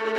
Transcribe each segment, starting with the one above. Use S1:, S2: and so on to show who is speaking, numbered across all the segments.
S1: Muy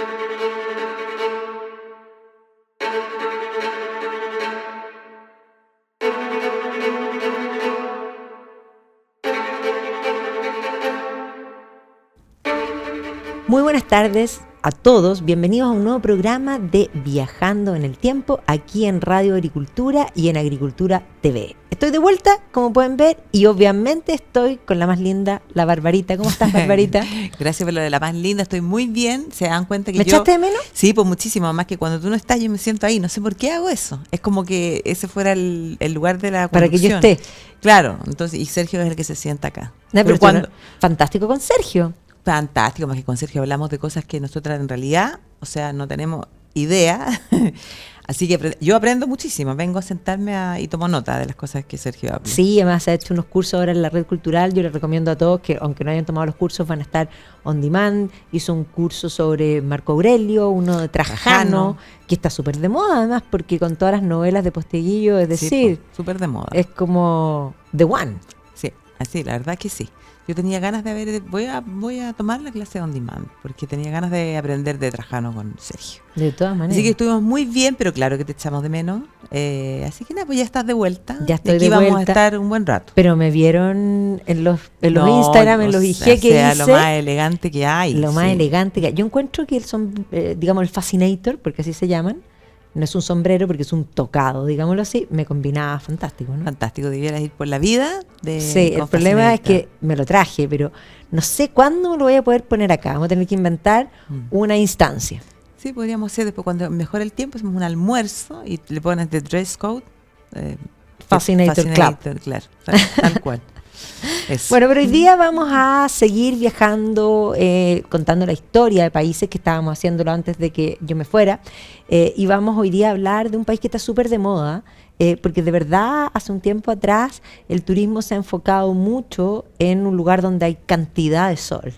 S1: buenas tardes a todos, bienvenidos a un nuevo programa de Viajando en el Tiempo, aquí en Radio Agricultura y en Agricultura TV. Estoy de vuelta, como pueden ver, y obviamente estoy con la más linda, la Barbarita. ¿Cómo estás, Barbarita?
S2: Gracias por lo de la más linda, estoy muy bien. ¿Se dan cuenta que
S1: ¿Me echaste de menos?
S2: Sí, pues muchísimo, más que cuando tú no estás yo me siento ahí, no sé por qué hago eso. Es como que ese fuera el lugar de la conducción.
S1: Para que yo esté.
S2: Claro, entonces, y Sergio es el que se sienta acá.
S1: No, pero cuando... Fantástico con Sergio.
S2: Fantástico, más que con Sergio hablamos de cosas que nosotras en realidad, o sea, no tenemos idea. Así que yo aprendo muchísimo, vengo a sentarme y tomo nota de las cosas que Sergio habla.
S1: Sí, además ha hecho unos cursos ahora en la red cultural, yo les recomiendo a todos que aunque no hayan tomado los cursos van a estar on demand. Hizo un curso sobre Marco Aurelio, uno de Trajano, que está súper de moda además, porque con todas las novelas de Posteguillo, es decir,
S2: sí, súper de moda.
S1: Es como the one.
S2: Sí, así, la verdad que sí. Yo tenía ganas de ver, voy a tomar la clase on demand, porque tenía ganas de aprender de Trajano con Sergio.
S1: De todas maneras.
S2: Así que estuvimos muy bien, pero claro que te echamos de menos. Así que nada, pues ya estás de vuelta.
S1: Ya estoy
S2: aquí
S1: de vuelta.
S2: Vamos a estar un buen rato.
S1: Pero me vieron en los Instagram, en los IG que hice.
S2: Lo más elegante que hay.
S1: Lo más elegante que hay. Yo encuentro que digamos, el Fascinator, porque así se llaman, no es un sombrero porque es un tocado, digámoslo así, me combinaba fantástico, ¿no?
S2: Fantástico, debieras ir por la vida.
S1: Sí, el problema es que me lo traje, pero no sé cuándo me lo voy a poder poner acá. Vamos a tener que inventar una instancia.
S2: Sí, podríamos hacer después, cuando mejore el tiempo, hacemos un almuerzo y le pones de dress code.
S1: Fascinator Club.
S2: Claro, tal cual. Eso.
S1: Bueno, pero hoy día vamos a seguir viajando, contando la historia de países que estábamos haciéndolo antes de que yo me fuera. Y vamos hoy día a hablar de un país que está súper de moda, porque de verdad hace un tiempo atrás el turismo se ha enfocado mucho en un lugar donde hay cantidad de sol.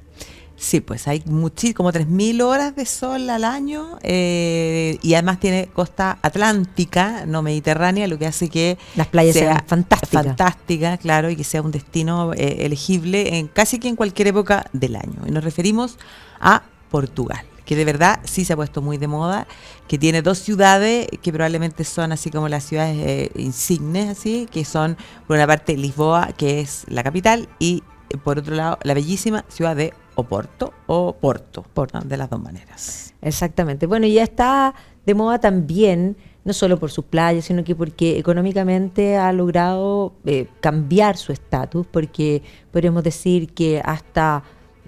S2: Sí, pues hay como 3.000 horas de sol al año y además tiene costa atlántica, no mediterránea, lo que hace que
S1: las playas sean fantásticas.
S2: Fantásticas, claro, y que sea un destino elegible en casi que en cualquier época del año. Y nos referimos a Portugal, que de verdad sí se ha puesto muy de moda, que tiene 2 ciudades que probablemente son así como las ciudades insignes, así, que son por una parte Lisboa, que es la capital, y por otro lado la bellísima ciudad de Porto, ¿no? De las dos maneras.
S1: Exactamente. Bueno, y ya está de moda también, no solo por sus playas, sino que porque económicamente ha logrado cambiar su estatus, porque podríamos decir que hasta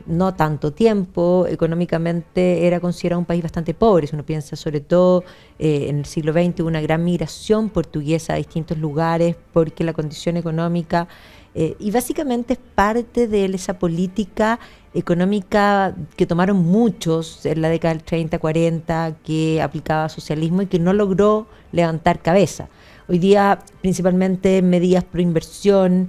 S1: no tanto tiempo, económicamente era considerado un país bastante pobre. Si uno piensa sobre todo en el siglo XX, hubo una gran migración portuguesa a distintos lugares porque la condición económica y básicamente es parte de esa política económica que tomaron muchos en la década del 30, 40, que aplicaba socialismo y que no logró levantar cabeza. Hoy día, principalmente medidas pro inversión,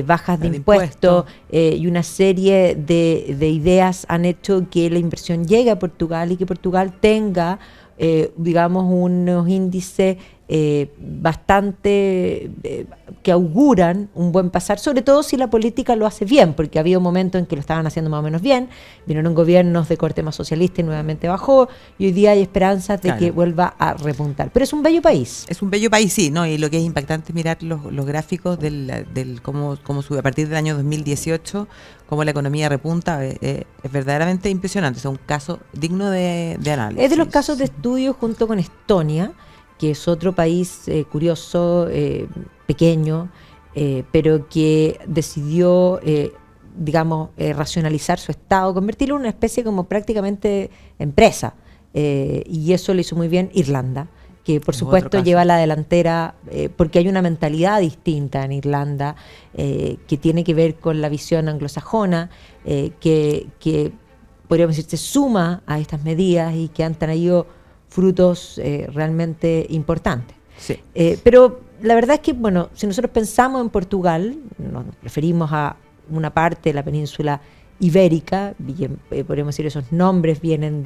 S1: bajas de impuestos y una serie de ideas han hecho que la inversión llegue a Portugal y que Portugal tenga, digamos, unos índices bastante que auguran un buen pasar, sobre todo si la política lo hace bien, porque había un momento en que lo estaban haciendo más o menos bien, vinieron gobiernos de corte más socialista y nuevamente bajó, y hoy día hay esperanzas de que vuelva a repuntar. Pero es un bello país.
S2: Es un bello país, sí, ¿no? Y lo que es impactante es mirar los gráficos del cómo sube a partir del año 2018, cómo la economía repunta, es verdaderamente impresionante, es un caso digno de análisis.
S1: Es de los casos de estudio junto con Estonia, que es otro país curioso, pequeño, pero que decidió, digamos, racionalizar su Estado, convertirlo en una especie como prácticamente empresa. Y eso lo hizo muy bien Irlanda, que por supuesto lleva la delantera, porque hay una mentalidad distinta en Irlanda, que tiene que ver con la visión anglosajona, que podríamos decir se suma a estas medidas y que han traído frutos realmente importantes.
S2: Sí.
S1: Pero la verdad es que, bueno, si nosotros pensamos en Portugal, nos referimos a una parte de la península ibérica, podríamos decir esos nombres vienen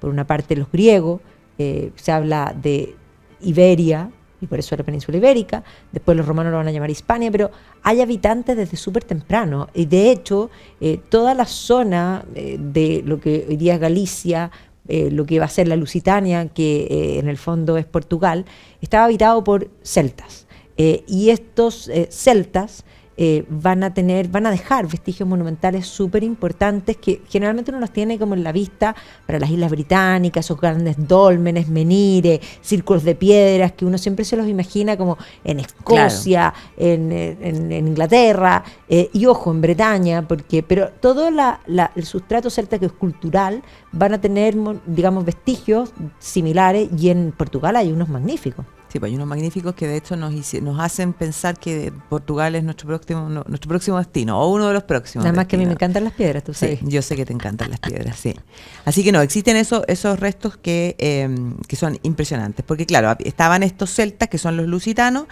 S1: por una parte de los griegos, se habla de Iberia, y por eso la península ibérica, después los romanos lo van a llamar Hispania, pero hay habitantes desde súper temprano, y de hecho toda la zona de lo que hoy día es Galicia, lo que va a ser la Lusitania, que en el fondo es Portugal, estaba habitado por celtas. Y estos celtas van a dejar vestigios monumentales súper importantes que generalmente uno los tiene como en la vista para las Islas Británicas, esos grandes dólmenes, menires, círculos de piedras que uno siempre se los imagina como en Escocia, claro, en Inglaterra, y ojo, en Bretaña, pero todo el sustrato celta que es cultural van a tener, digamos, vestigios similares, y en Portugal hay unos magníficos.
S2: Sí, pues hay unos magníficos que de hecho nos hacen pensar que Portugal es nuestro próximo destino, o uno de los próximos.
S1: Nada más que a mí me encantan las piedras, tú sabes.
S2: Sí, yo sé que te encantan las piedras, sí. Así que no, existen esos restos que son impresionantes, porque claro, estaban estos celtas que son los lusitanos,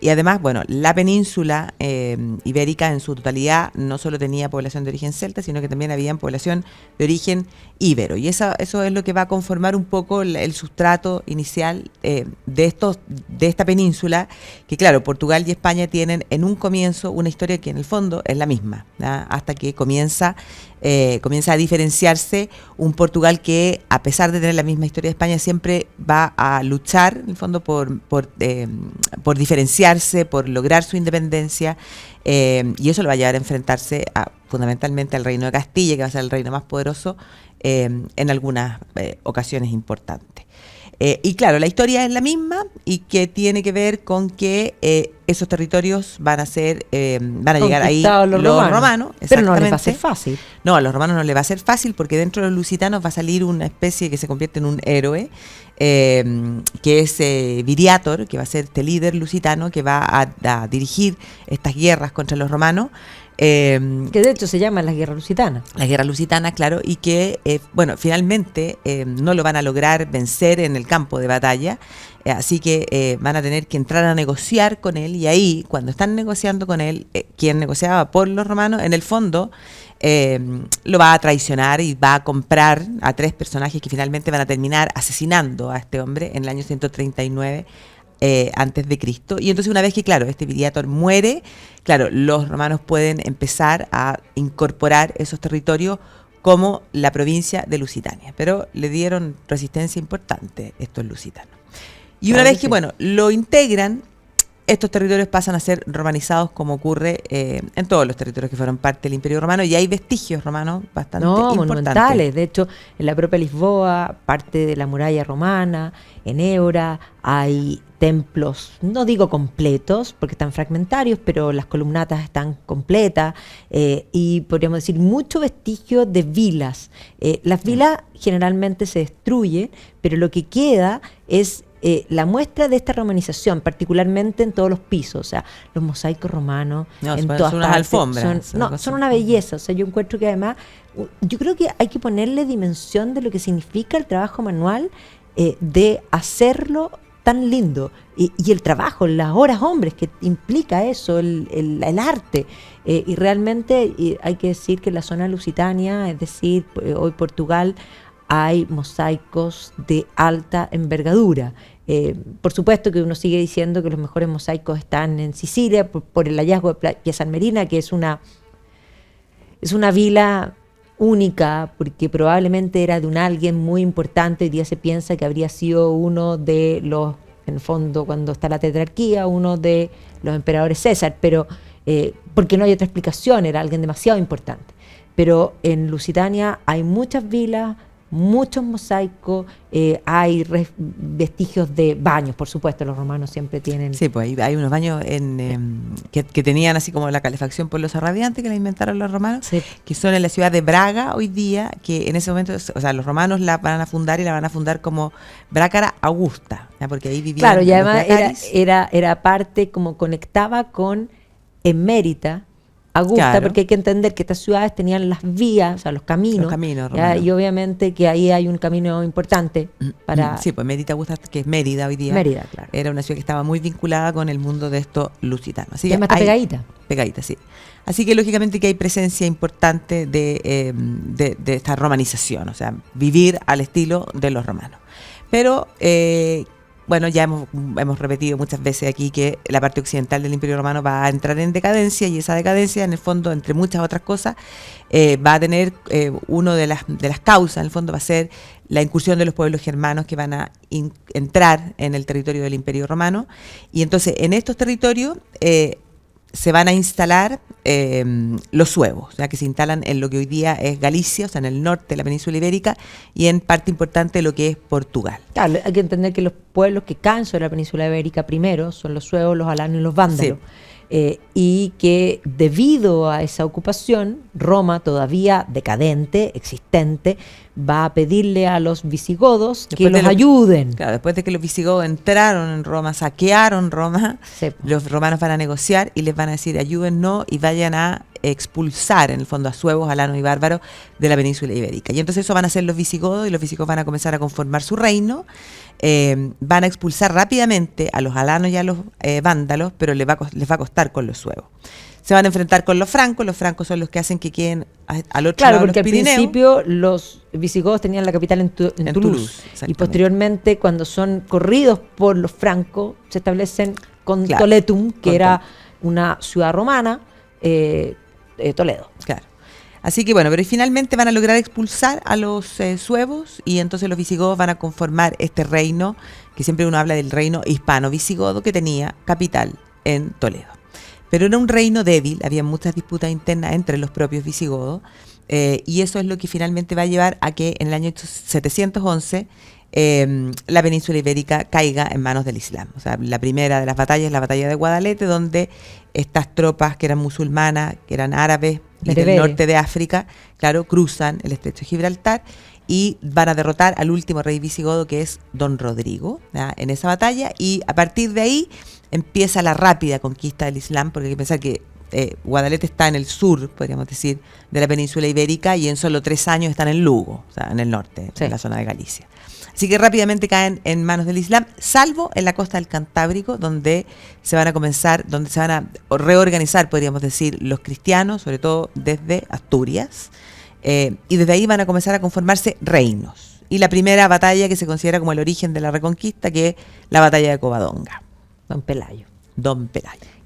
S2: y además, bueno, la península ibérica en su totalidad no solo tenía población de origen celta, sino que también había población de origen íbero. Y eso es lo que va a conformar un poco el sustrato inicial de esta península, que claro, Portugal y España tienen en un comienzo una historia que en el fondo es la misma, ¿ya? Hasta que comienza a diferenciarse un Portugal que, a pesar de tener la misma historia de España, siempre va a luchar, en el fondo, por diferenciarse, por lograr su independencia, y eso lo va a llevar a enfrentarse fundamentalmente al Reino de Castilla, que va a ser el reino más poderoso en algunas ocasiones importantes. Y claro, la historia es la misma, y que tiene que ver con que esos territorios van a llegar ahí los romanos.
S1: Pero no les va a ser fácil.
S2: No, a los romanos no les va a ser fácil, porque dentro de los lusitanos va a salir una especie que se convierte en un héroe, que es Viriator, que va a ser este líder lusitano que va a dirigir estas guerras contra los romanos.
S1: Que de hecho se llaman las guerras lusitanas.
S2: Las guerras lusitanas, claro, y que, finalmente no lo van a lograr vencer en el campo de batalla, así que van a tener que entrar a negociar con él, y ahí, cuando están negociando con él, quien negociaba por los romanos, en el fondo, lo va a traicionar y va a comprar a 3 personajes que finalmente van a terminar asesinando a este hombre en el año 139 antes de Cristo. Y entonces, una vez que, claro, este Viriator muere, claro, los romanos pueden empezar a incorporar esos territorios como la provincia de Lusitania, pero le dieron resistencia importante estos lusitanos. Y una vez que, lo integran, estos territorios pasan a ser romanizados, como ocurre en todos los territorios que fueron parte del Imperio Romano, y hay vestigios romanos bastante importantes.
S1: Monumentales. De hecho, en la propia Lisboa, parte de la muralla romana, en Évora, hay templos, no digo completos, porque están fragmentarios, pero las columnatas están completas, y podríamos decir mucho vestigio de vilas. Las vilas generalmente se destruyen, pero lo que queda es la muestra de esta romanización, particularmente en todos los pisos, o sea, los mosaicos romanos, en todas
S2: son unas
S1: partes,
S2: alfombras.
S1: Son una belleza. O sea, yo encuentro que además, yo creo que hay que ponerle dimensión de lo que significa el trabajo manual, de hacerlo tan lindo, y el trabajo, las horas hombres que implica eso, el arte, y realmente hay que decir que en la zona lusitania, es decir, hoy Portugal, hay mosaicos de alta envergadura. Por supuesto que uno sigue diciendo que los mejores mosaicos están en Sicilia por el hallazgo de Piazza Armerina, que es una vila única, porque probablemente era de alguien muy importante. Hoy día se piensa que habría sido uno de los, en el fondo, cuando está la tetrarquía, uno de los emperadores César, pero porque no hay otra explicación, era alguien demasiado importante. Pero en Lusitania hay muchas vilas, muchos mosaicos, hay vestigios de baños, por supuesto, los romanos siempre tienen.
S2: Sí, pues hay unos baños que tenían así como la calefacción por los radiantes que la inventaron los romanos, sí, que son en la ciudad de Braga hoy día, que en ese momento, o sea, los romanos la van a fundar, y la van a fundar como Brácara Augusta, ¿ya? Porque ahí vivían.
S1: Claro, y además era parte, como conectaba con Emérita Augusta, claro, porque hay que entender que estas ciudades tenían las vías, o sea, los caminos y obviamente que ahí hay un camino importante para...
S2: Sí, pues Mérida Augusta, que es Mérida hoy día,
S1: Mérida, claro,
S2: era una ciudad que estaba muy vinculada con el mundo de estos lusitanos. Así que
S1: está
S2: pegadita, sí. Así que lógicamente que hay presencia importante de esta romanización, o sea, vivir al estilo de los romanos. Pero... bueno, ya hemos repetido muchas veces aquí que la parte occidental del Imperio Romano va a entrar en decadencia, y esa decadencia, en el fondo, entre muchas otras cosas, va a tener una de las causas, en el fondo, va a ser la incursión de los pueblos germanos que van a entrar en el territorio del Imperio Romano. Y entonces en estos territorios se van a instalar los suevos, o sea, que se instalan en lo que hoy día es Galicia, o sea, en el norte de la península ibérica, y en parte importante de lo que es Portugal.
S1: Claro, hay que entender que los pueblos que caen sobre la península ibérica primero son los suevos, los alanos y los vándalos. Sí. Y que debido a esa ocupación, Roma, todavía decadente, existente, va a pedirle a los visigodos que los ayuden.
S2: Claro, después de que los visigodos entraron en Roma, saquearon Roma, sí, los romanos van a negociar y les van a decir ayúdennos y vayan a expulsar en el fondo a suevos, alanos y bárbaros de la península ibérica. Y entonces eso van a hacer los visigodos, y los visigodos van a comenzar a conformar su reino. Van a expulsar rápidamente a los alanos y a los vándalos, pero les va a costar con los suevos. Se van a enfrentar con los francos son los que hacen que queden al otro lado de los Pirineos. Claro, porque al principio
S1: los visigodos tenían la capital en Toulouse, y posteriormente, cuando son corridos por los francos, se establecen con Toletum, que era una ciudad romana, Toledo.
S2: Claro. Así que bueno, pero finalmente van a lograr expulsar a los suevos, y entonces los visigodos van a conformar este reino, que siempre uno habla del reino hispano-visigodo, que tenía capital en Toledo. Pero era un reino débil, había muchas disputas internas entre los propios visigodos, y eso es lo que finalmente va a llevar a que en el año 711 la península ibérica caiga en manos del Islam. O sea, la primera de las batallas es la batalla de Guadalete, donde estas tropas que eran musulmanas, que eran árabes y del norte de África, claro, cruzan el estrecho de Gibraltar y van a derrotar al último rey visigodo, que es Don Rodrigo, ¿ya?, en esa batalla. Y a partir de ahí empieza la rápida conquista del Islam, porque hay que pensar que Guadalete está en el sur, podríamos decir, de la península ibérica, y en solo 3 años están en Lugo, o sea, en el norte, sí, en la zona de Galicia. Así que rápidamente caen en manos del Islam, salvo en la costa del Cantábrico, donde se van a reorganizar, podríamos decir, los cristianos, sobre todo desde Asturias, y desde ahí van a comenzar a conformarse reinos. Y la primera batalla que se considera como el origen de la Reconquista, que es la batalla de Covadonga.
S1: Don Pelayo.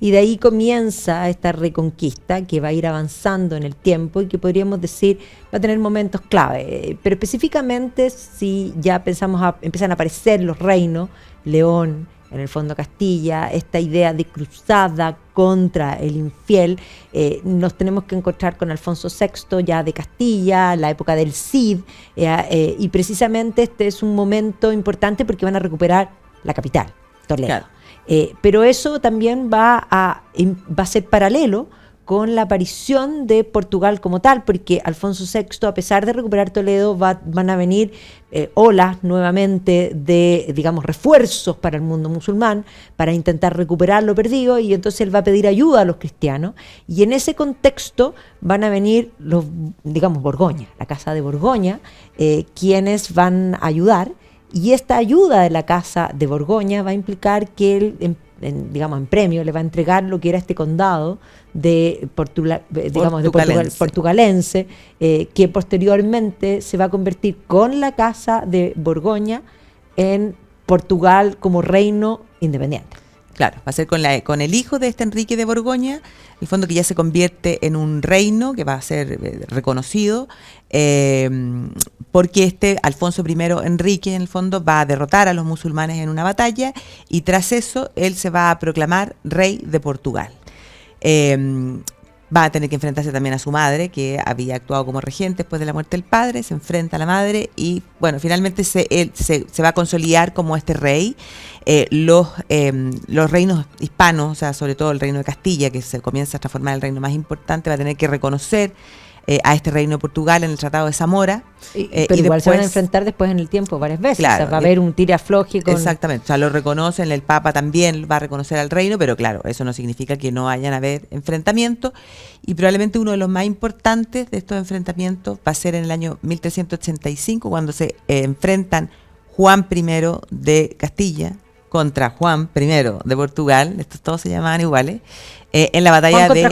S1: Y de ahí comienza esta reconquista que va a ir avanzando en el tiempo y que podríamos decir va a tener momentos clave. Pero específicamente, si ya empiezan a aparecer los reinos, León, en el fondo Castilla, esta idea de cruzada contra el infiel, nos tenemos que encontrar con Alfonso VI ya de Castilla, la época del Cid, y precisamente este es un momento importante porque van a recuperar la capital, Toledo. Claro. Pero eso también va a ser paralelo con la aparición de Portugal como tal, porque Alfonso VI, a pesar de recuperar Toledo, van a venir olas nuevamente de, digamos, refuerzos para el mundo musulmán, para intentar recuperar lo perdido, y entonces él va a pedir ayuda a los cristianos, y en ese contexto van a venir los, digamos, Borgoña, la casa de Borgoña, quienes van a ayudar. Y esta ayuda de la Casa de Borgoña va a implicar que él, en premio, le va a entregar lo que era este condado de portugalense, que posteriormente se va a convertir con la Casa de Borgoña en Portugal como reino independiente.
S2: Claro, va a ser con el hijo de este Enrique de Borgoña, el fondo que ya se convierte en un reino que va a ser reconocido, porque este Alfonso I Enrique, en el fondo, va a derrotar a los musulmanes en una batalla, y tras eso él se va a proclamar rey de Portugal. Va a tener que enfrentarse también a su madre, que había actuado como regente después de la muerte del padre. Se enfrenta a la madre y, bueno, finalmente él se va a consolidar como este rey. Los reinos hispanos, o sea, sobre todo el reino de Castilla, que se comienza a transformar en el reino más importante, va a tener que reconocer a este reino de Portugal en el Tratado de Zamora.
S1: Pero igual después se van a enfrentar después en el tiempo varias veces. Claro, o sea, va a haber un tira-afloje con...
S2: Exactamente, o sea, lo reconocen, el Papa también va a reconocer al reino, pero claro, eso no significa que no vayan a haber enfrentamientos, y probablemente uno de los más importantes de estos enfrentamientos va a ser en el año 1385, cuando se enfrentan Juan I de Castilla contra Juan I de Portugal, estos todos se llamaban iguales, en la batalla la batalla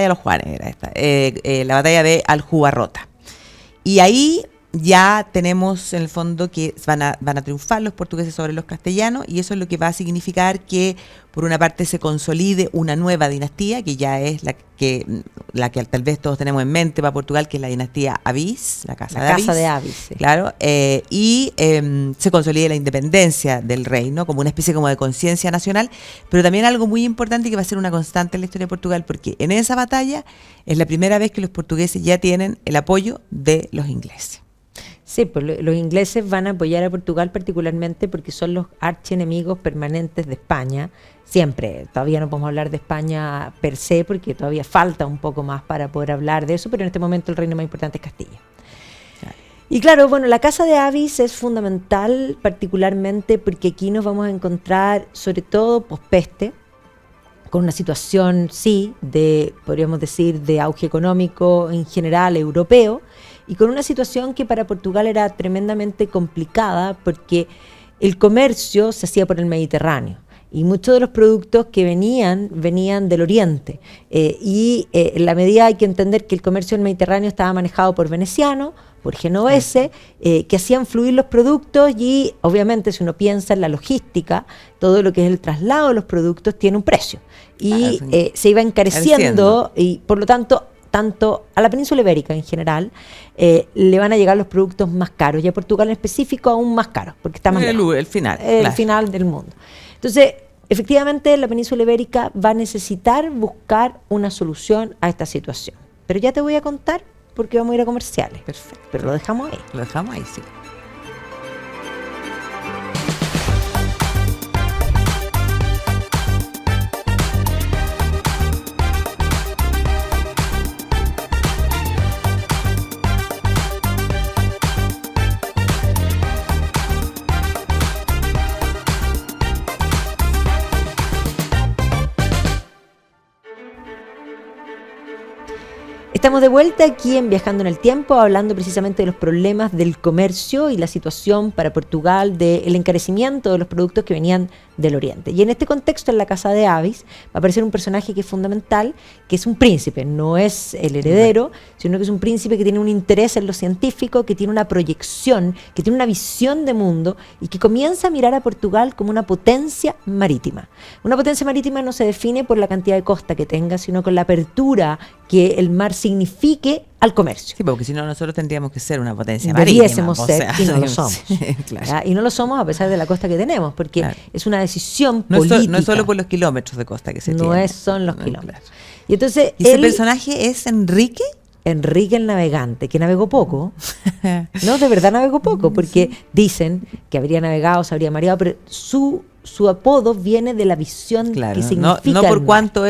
S2: de los Juanes era esta, la batalla de Aljubarrota. Y ahí ya tenemos en el fondo que van a triunfar los portugueses sobre los castellanos, y eso es lo que va a significar que por una parte se consolide una nueva dinastía, que ya es la que tal vez todos tenemos en mente para Portugal, que es la dinastía Avís, la casa de Avís,
S1: sí.
S2: claro, y se consolide la independencia del reino como una especie como de conciencia nacional, pero también algo muy importante que va a ser una constante en la historia de Portugal, porque en esa batalla es la primera vez que los portugueses ya tienen el apoyo de los ingleses.
S1: Sí, pues los ingleses van a apoyar a Portugal particularmente porque son los archienemigos permanentes de España. Siempre, todavía no podemos hablar de España per se porque todavía falta un poco más para poder hablar de eso, pero en este momento el reino más importante es Castilla. Y claro, bueno, la casa de Avís es fundamental particularmente porque aquí nos vamos a encontrar, sobre todo pospeste, con una situación, sí, podríamos decir, de auge económico en general europeo, y con una situación que para Portugal era tremendamente complicada porque el comercio se hacía por el Mediterráneo y muchos de los productos que venían del Oriente, en la medida hay que entender que el comercio del Mediterráneo estaba manejado por venecianos, por genoveses, que hacían fluir los productos, y obviamente si uno piensa en la logística, todo lo que es el traslado de los productos tiene un precio y se iba encareciendo, y por lo tanto a la península ibérica en general le van a llegar los productos más caros, y a Portugal en específico aún más caros porque está más lejos,
S2: el final,
S1: final del mundo. Entonces efectivamente la península ibérica va a necesitar buscar una solución a esta situación, pero ya te voy a contar porque vamos a ir a comerciales.
S2: Perfecto.
S1: Pero lo dejamos ahí.
S2: Lo dejamos ahí, sí.
S1: Estamos de vuelta aquí en Viajando en el Tiempo, hablando precisamente de los problemas del comercio y la situación para Portugal del encarecimiento de los productos que venían del Oriente. Y en este contexto, en la casa de Avís, va a aparecer un personaje que es fundamental, que es un príncipe, no es el heredero, sino que es un príncipe que tiene un interés en lo científico, que tiene una proyección, que tiene una visión de mundo y que comienza a mirar a Portugal como una potencia marítima. Una potencia marítima no se define por la cantidad de costa que tenga, sino con la apertura que el mar signifique al comercio.
S2: Sí, porque si no nosotros tendríamos que ser una potencia marítima.
S1: Debiésemos ser, y no lo somos.
S2: Claro.
S1: Y no lo somos a pesar de la costa que tenemos, porque es una decisión política.
S2: No es solo por los kilómetros de costa que se tiene.
S1: Son los kilómetros. Claro. Y entonces
S2: ese personaje es Enrique
S1: el Navegante, que navegó poco. No, de verdad navegó poco, porque dicen que habría navegado, se habría mareado, pero su apodo viene de la visión que significa
S2: no por cuánto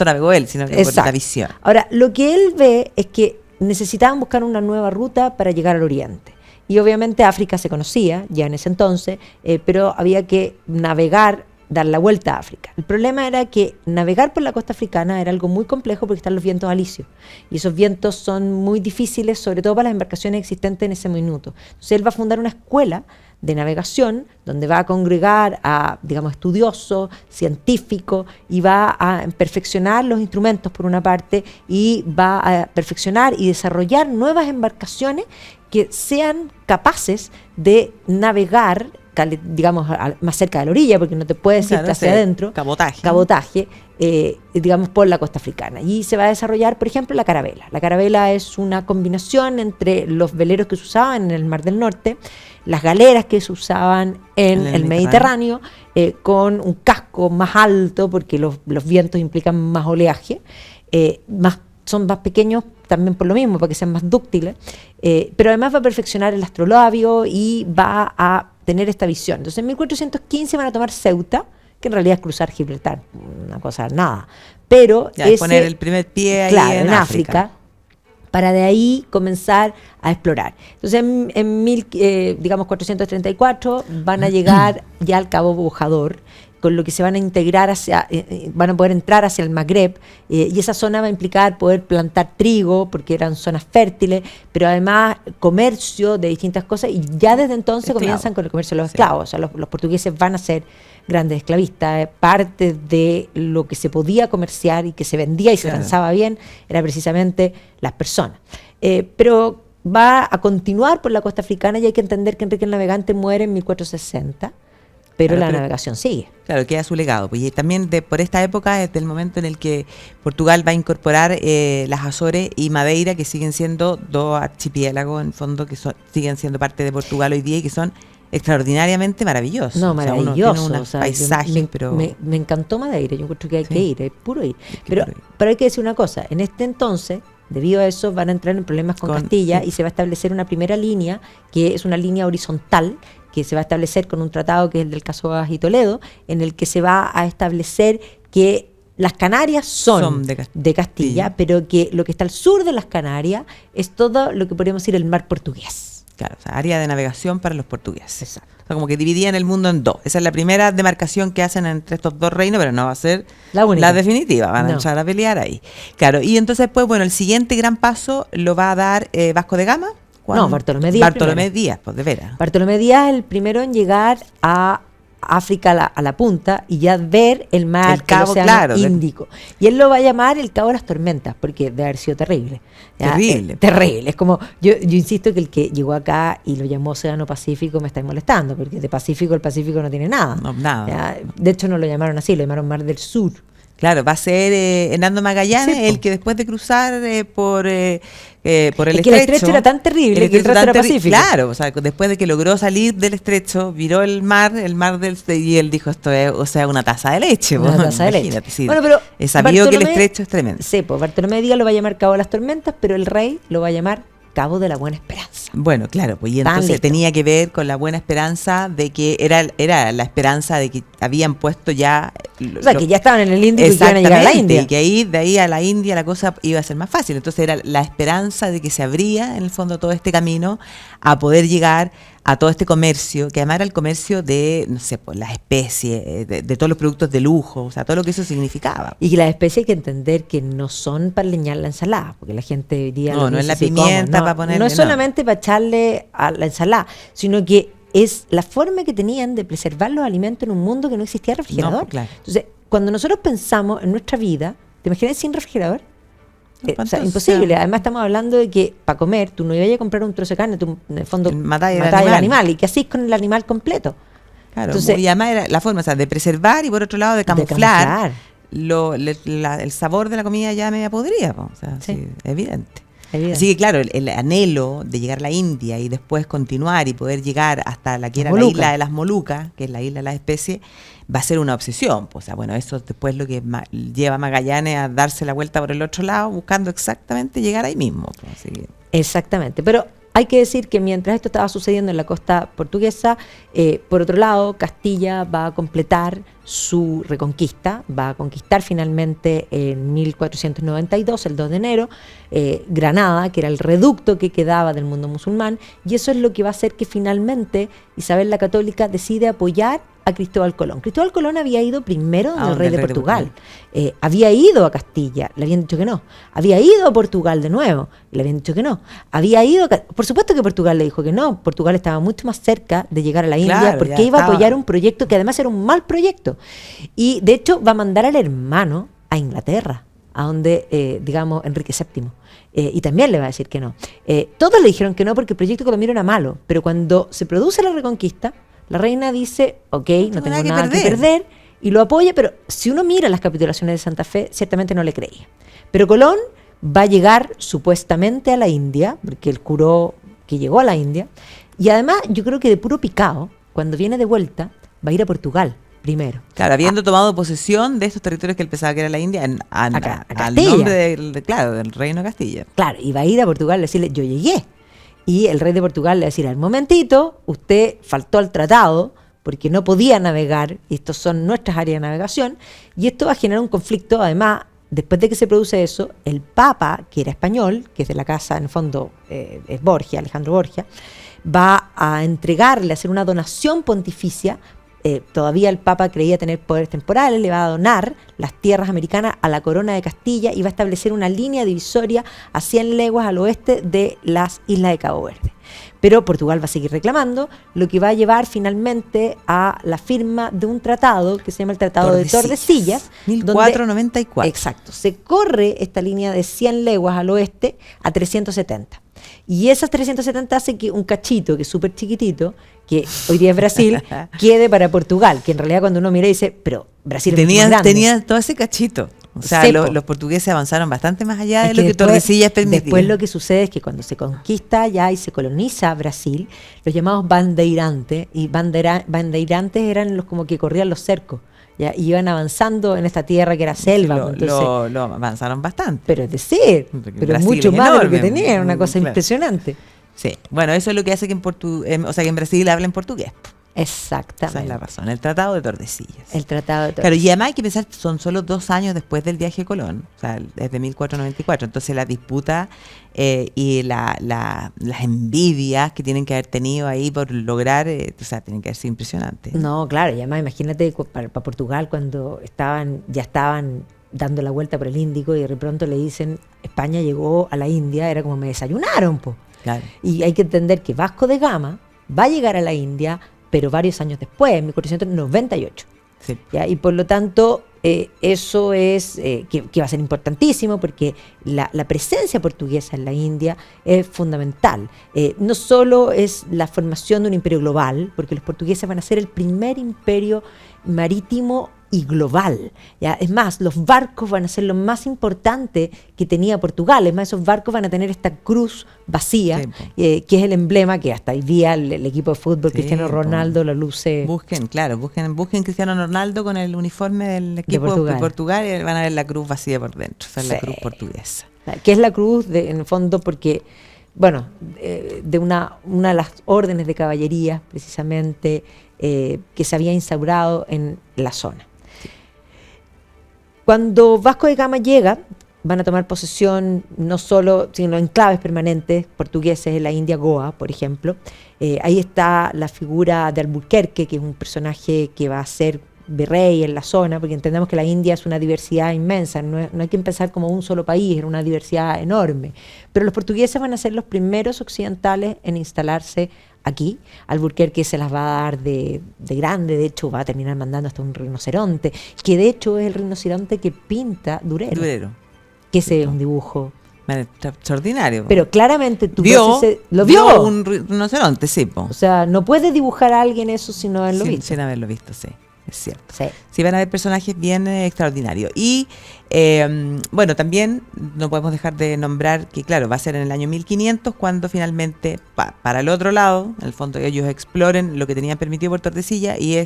S2: navegó él, sino que por la visión.
S1: Ahora, lo que él ve es que necesitaban buscar una nueva ruta para llegar al Oriente. Y obviamente África se conocía ya en ese entonces, pero había que dar la vuelta a África. El problema era que navegar por la costa africana era algo muy complejo porque están los vientos alisios. Y esos vientos son muy difíciles, sobre todo para las embarcaciones existentes en ese minuto. Entonces él va a fundar una escuela de navegación donde va a congregar a, digamos, estudiosos, científicos, y va a perfeccionar los instrumentos por una parte, y va a perfeccionar y desarrollar nuevas embarcaciones que sean capaces de navegar, digamos, más cerca de la orilla, porque no te puedes ir hacia adentro. Cabotaje, digamos, por la costa africana. Y se va a desarrollar, por ejemplo, la carabela. La carabela es una combinación entre los veleros que se usaban en el Mar del Norte, las galeras que se usaban en el Mediterráneo, con un casco más alto, porque los vientos implican más oleaje, son más pequeños también por lo mismo, para que sean más dúctiles, pero además va a perfeccionar el astrolabio y va a tener esta visión. Entonces en 1415 van a tomar Ceuta, que en realidad es cruzar Gibraltar, una cosa nada, pero
S2: es poner el primer pie ahí,
S1: claro, en África, para de ahí comenzar a explorar. Entonces digamos 434 van a llegar ya al Cabo Bojador, con lo que se van a integrar van a poder entrar hacia el Magreb, y esa zona va a implicar poder plantar trigo, porque eran zonas fértiles, pero además comercio de distintas cosas, y ya desde entonces comienzan con el comercio de los esclavos. O sea, los portugueses van a ser grandes esclavistas. Parte de lo que se podía comerciar y que se vendía y se transaba bien era precisamente las personas. Pero va a continuar por la costa africana y hay que entender que Enrique el Navegante muere en 1460, pero la navegación sigue.
S2: Claro, queda su legado. Pues, y también por esta época es del momento en el que Portugal va a incorporar las Azores y Madeira, que siguen siendo dos archipiélagos, en fondo, que siguen siendo parte de Portugal hoy día y que son extraordinariamente maravillosos.
S1: No, maravilloso.
S2: O sea, unos paisajes, pero...
S1: Me encantó Madeira, yo encuentro que hay que ir, es puro ir. Pero hay que decir una cosa, en este entonces, debido a eso, van a entrar en problemas con Castilla y se va a establecer una primera línea, que es una línea horizontal, que se va a establecer con un tratado que es el del Casoas y Toledo, en el que se va a establecer que las Canarias son de Castilla, pero que lo que está al sur de las Canarias es todo lo que podríamos decir el mar portugués.
S2: Claro, o sea, área de navegación para los portugueses.
S1: Exacto.
S2: O sea, como que dividían el mundo en dos. Esa es la primera demarcación que hacen entre estos dos reinos, pero no va a ser la definitiva. Van a entrar a pelear ahí. Claro, y entonces pues, bueno, el siguiente gran paso lo va a dar Vasco de Gama.
S1: No, Bartolomé Díaz.
S2: Bartolomé Díaz, pues de veras.
S1: Bartolomé Díaz es el primero en llegar a África a la punta y ya ver el mar, el Cabo Índico. Y él lo va a llamar el Cabo de las Tormentas, porque debe haber sido terrible. ¿Ya? Terrible. Es como, yo insisto que el que llegó acá y lo llamó Océano Pacífico me está molestando, porque de Pacífico el Pacífico no tiene nada.
S2: No, nada.
S1: ¿Ya? De hecho no lo llamaron así, lo llamaron Mar del Sur.
S2: Claro, va a ser Hernando Magallanes el que después de cruzar por el estrecho.
S1: Que el estrecho era tan terrible que el resto era Pacífico.
S2: Claro, o sea, después de que logró salir del estrecho, viró el mar y él dijo, esto es, o sea, una taza de leche.
S1: Una taza de leche.
S2: Sí,
S1: bueno, pero
S2: es sabido que el estrecho es tremendo.
S1: Sí, pues Bartolomé Díaz lo va a llamar Cabo de las Tormentas, pero el rey lo va a llamar Cabo de la Buena Esperanza.
S2: Bueno, claro, pues y entonces tenía que ver con la buena esperanza de que era la esperanza de que habían puesto ya...
S1: que ya estaban en el Índico y que iban a llegar a la India.
S2: Y que de ahí a la India la cosa iba a ser más fácil. Entonces era la esperanza de que se abría en el fondo todo este camino a poder llegar a todo este comercio, que además era el comercio de, no sé, pues las especies, de todos los productos de lujo, o sea, todo lo que eso significaba.
S1: Y que las especies hay que entender que no son para leñar la ensalada, porque la gente diría...
S2: No es la pimienta para ponerle...
S1: No es solamente para echarle a la ensalada, sino que es la forma que tenían de preservar los alimentos en un mundo que no existía refrigerador.
S2: No, claro.
S1: Entonces, cuando nosotros pensamos en nuestra vida, ¿te imaginas sin refrigerador? O sea, imposible. Además estamos hablando de que para comer tú no ibas a comprar un trozo de carne, tú en el fondo matáis el animal. ¿Y qué hacís con el animal completo?
S2: Claro, entonces, y además era la forma, o sea, de preservar y por otro lado de camuflar, el sabor de la comida ya media podrida, o sea, sí, evidente. Así que claro, el anhelo de llegar a la India y después continuar y poder llegar hasta la que era la isla de las Molucas, que es la isla de las especies, va a ser una obsesión. O sea, bueno, eso después lo que lleva a Magallanes a darse la vuelta por el otro lado, buscando exactamente llegar ahí mismo. Así que.
S1: Exactamente, pero hay que decir que mientras esto estaba sucediendo en la costa portuguesa, por otro lado, Castilla va a completar su reconquista, va a conquistar finalmente en 1492, el 2 de enero, Granada, que era el reducto que quedaba del mundo musulmán, y eso es lo que va a hacer que finalmente Isabel la Católica decide apoyar a Cristóbal Colón. Cristóbal Colón había ido primero donde el rey de Portugal. Había ido a Castilla, le habían dicho que no. Había ido a Portugal de nuevo, le habían dicho que no. Había ido, por supuesto que Portugal le dijo que no. Portugal estaba mucho más cerca de llegar a la India porque iba a apoyar un proyecto que además era un mal proyecto. Y de hecho va a mandar al hermano a Inglaterra, a donde, digamos, Enrique VII. Y también le va a decir que no. Todos le dijeron que no porque el proyecto colombiano era malo, pero cuando se produce la reconquista, la reina dice, ok, no tengo nada que perder, y lo apoya, pero si uno mira las capitulaciones de Santa Fe, ciertamente no le creía. Pero Colón va a llegar supuestamente a la India, porque él juró que llegó a la India, y además yo creo que de puro picado, cuando viene de vuelta, va a ir a Portugal primero.
S2: Claro, habiendo tomado posesión de estos territorios que él pensaba que era la India, al nombre del reino de Castilla.
S1: Claro, y va a ir a Portugal a decirle, yo llegué. Y el rey de Portugal le va a decir, al momentito, usted faltó al tratado porque no podía navegar, y estos son nuestras áreas de navegación, y esto va a generar un conflicto. Además, después de que se produce eso, el Papa, que era español, que es de la casa, en el fondo, es Borgia, Alejandro Borgia, va a entregarle, a hacer una donación pontificia. Todavía el Papa creía tener poderes temporales, le va a donar las tierras americanas a la corona de Castilla y va a establecer una línea divisoria a 100 leguas al oeste de las islas de Cabo Verde. Pero Portugal va a seguir reclamando, lo que va a llevar finalmente a la firma de un tratado que se llama el Tratado de Tordesillas.
S2: 1494.
S1: Exacto. Se corre esta línea de 100 leguas al oeste a 370. Y esas 370 hace que un cachito, que es súper chiquitito, que hoy día es Brasil, quede para Portugal, que en realidad cuando uno mira dice, pero Brasil es más grande.
S2: Tenía todo ese cachito. O sea, los portugueses avanzaron bastante más allá de lo que
S1: después,
S2: Tordesillas permitía.
S1: Después lo que sucede es que cuando se conquista ya y se coloniza Brasil, los llamados bandeirantes, y bandeirantes eran los como que corrían los cercos, ¿ya? Y iban avanzando en esta tierra que era selva.
S2: Lo avanzaron bastante.
S1: Pero es decir, pero mucho más de lo que tenían, era una cosa impresionante.
S2: Sí, bueno, eso es lo que hace que en Brasil hablen portugués.
S1: Exactamente.
S2: Esa es la razón, el Tratado de Tordesillas.
S1: El Tratado de Tordesillas.
S2: Claro, y además hay que pensar, son solo 2 años después del viaje de Colón, o sea, desde 1494. Entonces la disputa y las envidias que tienen que haber tenido ahí por lograr, o sea, tienen que haber sido impresionantes.
S1: No, claro, y además imagínate para Portugal cuando ya estaban dando la vuelta por el Índico y de pronto le dicen, España llegó a la India, era como me desayunaron, po.
S2: Claro.
S1: Y hay que entender que Vasco de Gama va a llegar a la India, pero varios años después, en 1498.
S2: Sí.
S1: ¿Ya? Y por lo tanto, eso es que va a ser importantísimo porque la presencia portuguesa en la India es fundamental. No solo es la formación de un imperio global, porque los portugueses van a ser el primer imperio marítimo y global. ¿Ya? Es más, los barcos van a ser lo más importante que tenía Portugal. Es más, esos barcos van a tener esta cruz vacía, que es el emblema que hasta hoy día el equipo de fútbol, Cristiano Ronaldo, lo luce.
S2: Busquen Cristiano Ronaldo con el uniforme del equipo de Portugal y van a ver la cruz vacía por dentro. Esa es la cruz portuguesa.
S1: Que es la cruz, en el fondo, porque, bueno, de una de las órdenes de caballería, precisamente, que se había instaurado en la zona. Cuando Vasco de Gama llega, van a tomar posesión no solo, sino enclaves permanentes portugueses en la India, Goa, por ejemplo. Ahí está la figura de Alburquerque, que es un personaje que va a ser virrey en la zona, porque entendemos que la India es una diversidad inmensa, no hay que empezar como un solo país, era una diversidad enorme. Pero los portugueses van a ser los primeros occidentales en instalarse aquí. Alburquerque se las va a dar de grande, de hecho va a terminar mandando hasta un rinoceronte, que de hecho es el rinoceronte que pinta Durero. Que ese es un dibujo
S2: extraordinario.
S1: Pero claramente tú
S2: lo vio un rinoceronte, sí.
S1: O sea, no puede dibujar a alguien eso sin haberlo visto.
S2: Sin haberlo visto, sí. Es cierto.
S1: Sí.
S2: Sí, van a haber personajes bien extraordinarios. Y, bueno, también no podemos dejar de nombrar que, claro, va a ser en el año 1500 cuando finalmente, para el otro lado, en el fondo ellos exploren lo que tenían permitido por Tordesillas y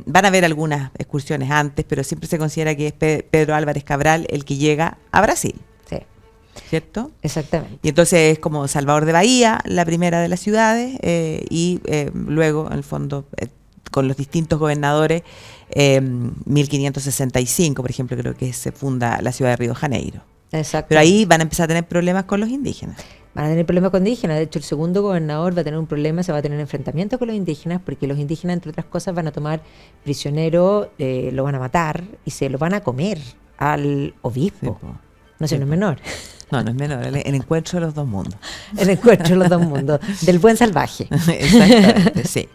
S2: van a haber algunas excursiones antes, pero siempre se considera que es Pedro Álvarez Cabral el que llega a Brasil.
S1: Sí.
S2: ¿Cierto?
S1: Exactamente.
S2: Y entonces es como Salvador de Bahía, la primera de las ciudades, y luego, en el fondo, con los distintos gobernadores, 1565, por ejemplo, creo que se funda la ciudad de Río de Janeiro.
S1: Exacto.
S2: Pero ahí van a empezar a tener problemas con los indígenas.
S1: Van a tener problemas con indígenas. De hecho, el segundo gobernador va a tener un problema, se va a tener enfrentamientos con los indígenas, porque los indígenas, entre otras cosas, van a tomar prisionero, lo van a matar y se lo van a comer al obispo. Sí, no es menor.
S2: No es menor, el encuentro de los dos mundos.
S1: El encuentro de los dos mundos, del buen salvaje.
S2: Exactamente, sí.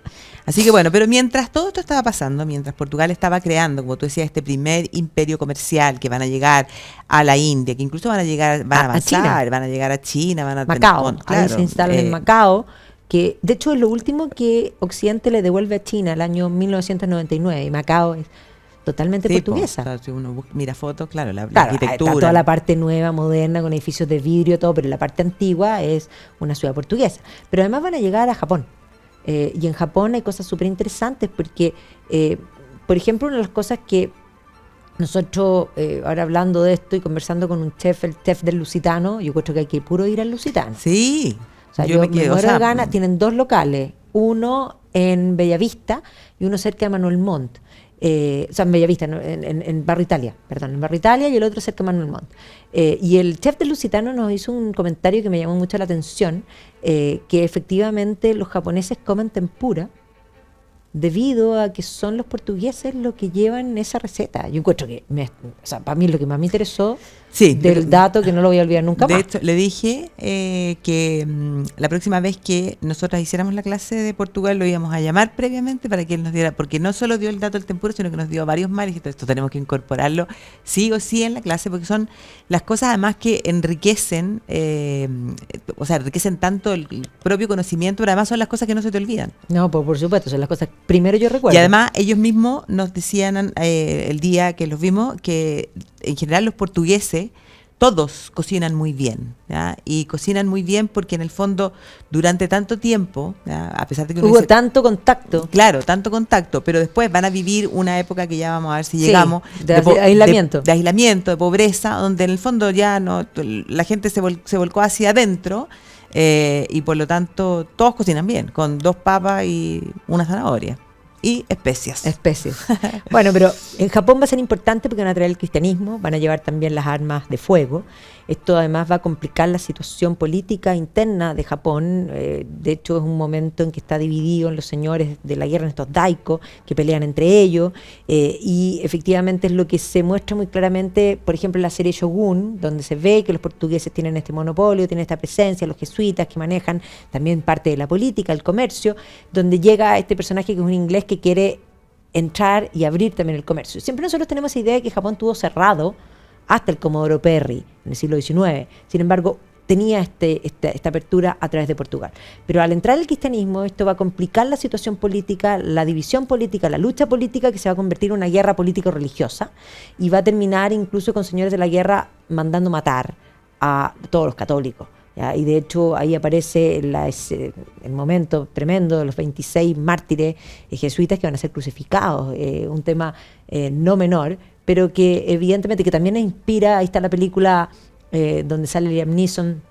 S2: Así que bueno, pero mientras todo esto estaba pasando, mientras Portugal estaba creando, como tú decías, este primer imperio comercial que van a llegar a la India, que incluso van a avanzar, China. Van a llegar a China, van a
S1: Macao, ahí se instalan en Macao, que de hecho es lo último que Occidente le devuelve a China el año 1999, y Macao es totalmente portuguesa.
S2: O sea, si uno mira fotos, claro, la
S1: arquitectura. Está toda la parte nueva, moderna, con edificios de vidrio, todo, pero la parte antigua es una ciudad portuguesa. Pero además van a llegar a Japón. Y en Japón hay cosas súper interesantes porque, por ejemplo, una de las cosas que nosotros, ahora hablando de esto y conversando con un chef, el chef del Lusitano, yo creo que hay que puro ir al Lusitano.
S2: Sí.
S1: O sea, yo me muero de ganas. Tienen 2 locales, uno en Bellavista y uno cerca de Manuel Montt. O sea, en Bellavista, ¿no? en Barrio Italia, y el otro cerca de Manuel Montt. Y el chef del Lusitano nos hizo un comentario que me llamó mucho la atención, que efectivamente los japoneses comen tempura debido a que son los portugueses los que llevan esa receta. Yo encuentro que, para mí lo que más me interesó del dato, que no lo voy a olvidar nunca más.
S2: De hecho, le dije que la próxima vez que nosotras hiciéramos la clase de Portugal lo íbamos a llamar previamente para que él nos diera, porque no solo dio el dato del tempura, sino que nos dio varios más, y dije, esto tenemos que incorporarlo sí o sí en la clase, porque son las cosas además que enriquecen, enriquecen tanto el propio conocimiento, pero además son las cosas que no se te olvidan.
S1: No, pues por supuesto, son las cosas primero yo recuerdo.
S2: Y además ellos mismos nos decían el día que los vimos que en general los portugueses todos cocinan muy bien, ¿ya? Y cocinan muy bien porque en el fondo durante tanto tiempo, ¿ya? A pesar de que
S1: hubo tanto contacto.
S2: Claro, tanto contacto, pero después van a vivir una época que ya vamos a ver si llegamos
S1: de aislamiento.
S2: De aislamiento, de pobreza, donde en el fondo ya no la gente se volcó hacia adentro. Y por lo tanto todos cocinan bien, con 2 papas y una zanahoria y especias.
S1: Bueno, pero en Japón va a ser importante porque van a traer el cristianismo, van a llevar también las armas de fuego. Esto además va a complicar la situación política interna de Japón. De hecho, es un momento en que está dividido en los señores de la guerra, en estos daiko, que pelean entre ellos. Y efectivamente es lo que se muestra muy claramente, por ejemplo, en la serie Shogun, donde se ve que los portugueses tienen este monopolio, tienen esta presencia, los jesuitas que manejan también parte de la política, el comercio, donde llega este personaje que es un inglés que quiere entrar y abrir también el comercio. Siempre nosotros tenemos esa idea de que Japón tuvo cerrado hasta el Comodoro Perry en el siglo XIX. Sin embargo, tenía esta apertura a través de Portugal. Pero al entrar el cristianismo, esto va a complicar la situación política, la división política, la lucha política, que se va a convertir en una guerra político-religiosa y va a terminar incluso con señores de la guerra mandando matar a todos los católicos. ¿Ya? Y de hecho ahí aparece el momento tremendo de los 26 mártires jesuitas que van a ser crucificados, un tema no menor, pero que evidentemente que también inspira. Ahí está la película donde sale Liam Neeson,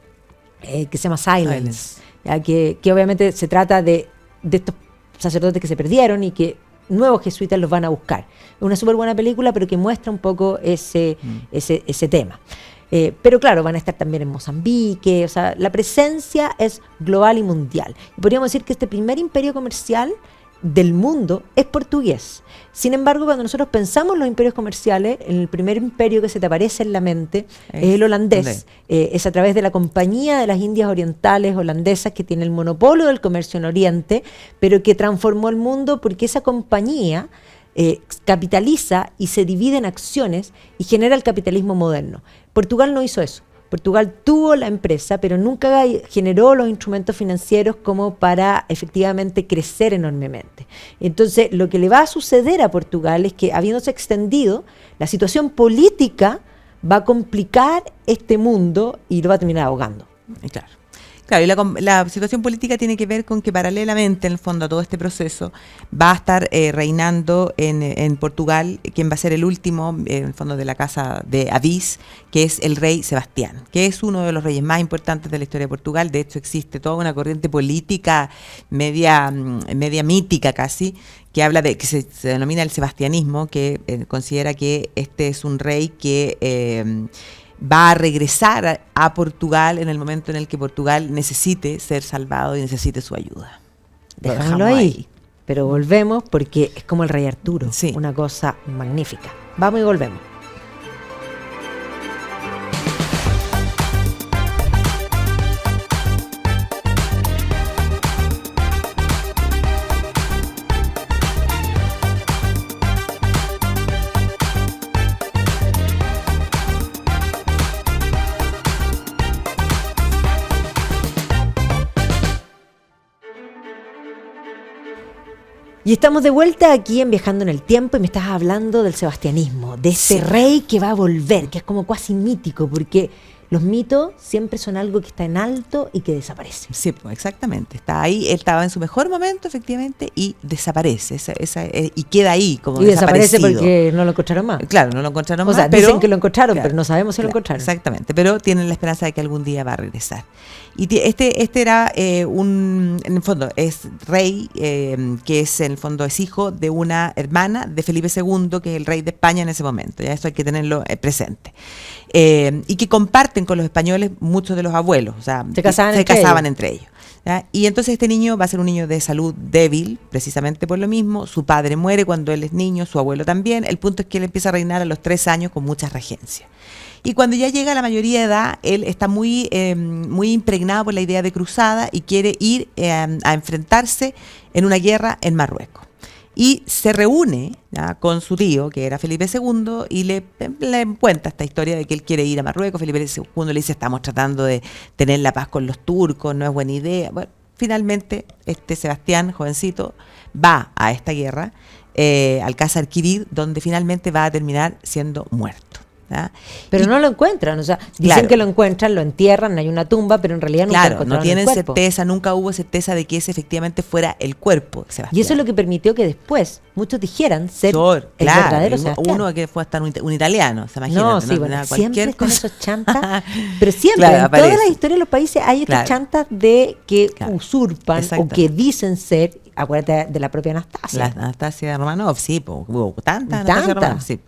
S1: que se llama Silence. ¿Ya? Que obviamente se trata de estos sacerdotes que se perdieron y que nuevos jesuitas los van a buscar. Es una súper buena película, pero que muestra un poco ese tema. Pero claro, van a estar también en Mozambique, o sea, la presencia es global y mundial. Y podríamos decir que este primer imperio comercial del mundo es portugués. Sin embargo, cuando nosotros pensamos en los imperios comerciales, el primer imperio que se te aparece en la mente es el holandés. Es a través de la Compañía de las Indias Orientales holandesas, que tiene el monopolio del comercio en Oriente, pero que transformó el mundo porque esa compañía capitaliza y se divide en acciones y genera el capitalismo moderno. Portugal no hizo eso. Portugal tuvo la empresa, pero nunca generó los instrumentos financieros como para efectivamente crecer enormemente. Entonces, lo que le va a suceder a Portugal es que, habiéndose extendido, la situación política va a complicar este mundo y lo va a terminar ahogando.
S2: Claro, y la situación política tiene que ver con que paralelamente, en el fondo, a todo este proceso, va a estar reinando en Portugal, quien va a ser el último, en el fondo, de la casa de Avís, que es el rey Sebastián, que es uno de los reyes más importantes de la historia de Portugal. De hecho, existe toda una corriente política media mítica casi, que habla que se denomina el sebastianismo, que considera que este es un rey que va a regresar a Portugal en el momento en el que Portugal necesite ser salvado y necesite su ayuda.
S1: Dejámoslo ahí. Pero volvemos porque es como el rey Arturo, una cosa magnífica. Vamos y volvemos. Y estamos de vuelta aquí en Viajando en el Tiempo y me estás hablando del sebastianismo, de ese rey que va a volver, que es como cuasi mítico, porque los mitos siempre son algo que está en alto y que desaparece.
S2: Sí, pues exactamente. Está ahí, él estaba en su mejor momento, efectivamente, y desaparece. Y queda ahí como desaparecido.
S1: Y desaparece porque no lo encontraron más.
S2: Claro, no lo encontraron más.
S1: O sea, dicen que lo encontraron, pero no sabemos si lo encontraron.
S2: Exactamente, pero tienen la esperanza de que algún día va a regresar. Y este era en el fondo, es rey, que es en el fondo es hijo de una hermana de Felipe II, que es el rey de España en ese momento. Ya esto hay que tenerlo presente. Y que comparten con los españoles muchos de los abuelos, o sea, se casaban entre ellos. ¿ya? Y entonces este niño va a ser un niño de salud débil, precisamente por lo mismo. Su padre muere cuando él es niño, su abuelo también. El punto es que él empieza a reinar a los 3 años con muchas regencias. Y cuando ya llega a la mayoría de edad, él está muy impregnado por la idea de cruzada y quiere ir a enfrentarse en una guerra en Marruecos. Y se reúne, ¿ya?, con su tío, que era Felipe II, y le cuenta esta historia de que él quiere ir a Marruecos. Felipe II le dice, estamos tratando de tener la paz con los turcos, no es buena idea. Bueno, finalmente Sebastián, jovencito, va a esta guerra, al Alcázar-Quibir, donde finalmente va a terminar siendo muerto. ¿Ya?
S1: Pero no lo encuentran, o sea, dicen
S2: claro,
S1: que lo encuentran, lo entierran, hay una tumba, pero en realidad nunca encontraron
S2: no tienen
S1: el cuerpo.
S2: certeza, nunca hubo certeza de que ese efectivamente fuera el cuerpo de Sebastián.
S1: Y eso es lo que permitió que después muchos dijeran ser el verdadero Sebastián.
S2: Uno que fue hasta un italiano, se imagina.
S1: No, sí, bueno, siempre están esos chantas, pero siempre, en
S2: aparece.
S1: todas las historias de los países hay estos chantas de que usurpan o que dicen ser, acuérdate de la propia Anastasia.
S2: La Anastasia Romanov, sí, hubo tantas Anastasia Romanov, sí.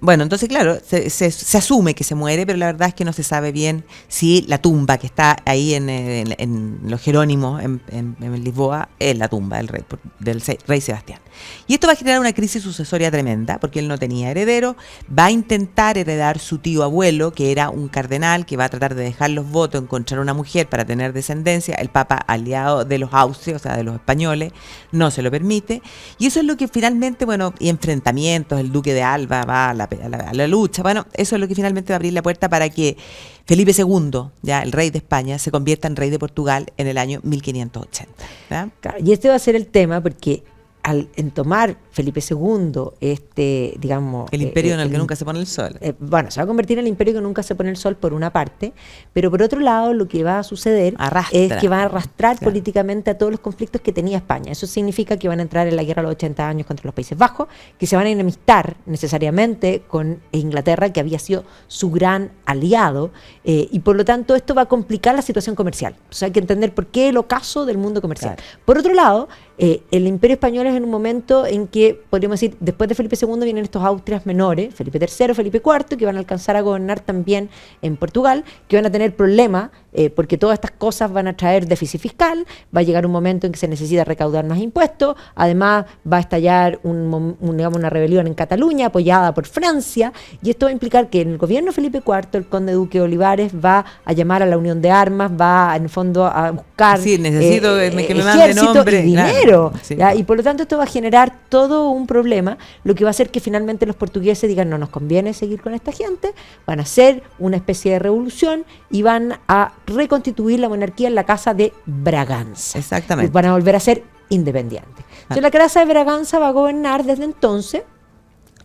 S2: Bueno, entonces claro, se asume que se muere, pero la verdad es que no se sabe bien si la tumba que está ahí en los Jerónimos, en Lisboa, es la tumba del rey Sebastián. Y esto va a generar una crisis sucesoria tremenda, porque él no tenía heredero, va a intentar heredar su tío abuelo, que era un cardenal, que va a tratar de dejar los votos, encontrar una mujer para tener descendencia. El papa, aliado de los austrios, o sea, de los españoles, no se lo permite. Y eso es lo que finalmente, bueno, y enfrentamientos, el duque de Alba va a la lucha. Bueno, eso es lo que finalmente va a abrir la puerta para que Felipe II, ya el rey de España, se convierta en rey de Portugal en el año 1580. ¿Ya?
S1: Claro, y este va a ser el tema porque en tomar Felipe II, digamos...
S2: El imperio en el que nunca se pone el sol.
S1: Bueno, se va a convertir en el imperio que nunca se pone el sol por una parte, pero por otro lado lo que va a suceder es que va a arrastrar políticamente a todos los conflictos que tenía España. Eso significa que van a entrar en la guerra a los 80 años contra los Países Bajos, que se van a enemistar necesariamente con Inglaterra, que había sido su gran aliado, y por lo tanto esto va a complicar la situación comercial. O sea, hay que entender por qué el ocaso del mundo comercial. Claro. Por otro lado, el imperio español es en un momento en que, podríamos decir, después de Felipe II vienen estos Austrias menores, Felipe III, Felipe IV, que van a alcanzar a gobernar también en Portugal, que van a tener problemas porque todas estas cosas van a traer déficit fiscal, va a llegar un momento en que se necesita recaudar más impuestos, además va a estallar digamos, una rebelión en Cataluña apoyada por Francia, y esto va a implicar que en el gobierno de Felipe IV, el conde duque Olivares va a llamar a la unión de armas, va en el fondo a buscar
S2: necesito que me mande nombre
S1: y dinero, claro, sí. Y por lo tanto esto va a generar todo un problema, lo que va a hacer que finalmente los portugueses digan no nos conviene seguir con esta gente, van a hacer una especie de revolución y van a reconstituir la monarquía en la Casa de Braganza.
S2: Exactamente.
S1: Y van a volver a ser independientes. Entonces la Casa de Braganza va a gobernar desde entonces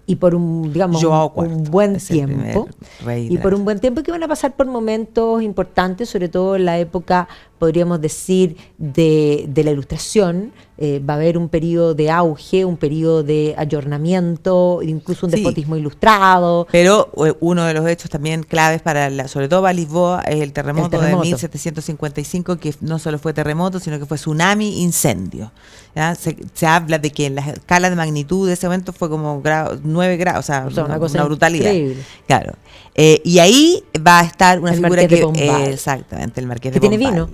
S1: y por un buen tiempo. Y por un buen tiempo que van a pasar por momentos importantes, sobre todo en la época, podríamos decir, de la Ilustración. Va a haber un periodo de auge, un periodo de ayornamiento, incluso un despotismo ilustrado.
S2: Pero uno de los hechos también claves sobre todo para Lisboa es el terremoto de 1755, que no solo fue terremoto, sino que fue tsunami, incendio. ¿Ya? Se habla de que en la escala de magnitud de ese evento fue como 9 grados, o sea una brutalidad. Increíble. Claro. Y ahí va a estar una figura que... exactamente, el Marqués de Pombal.
S1: ¿Tiene vino?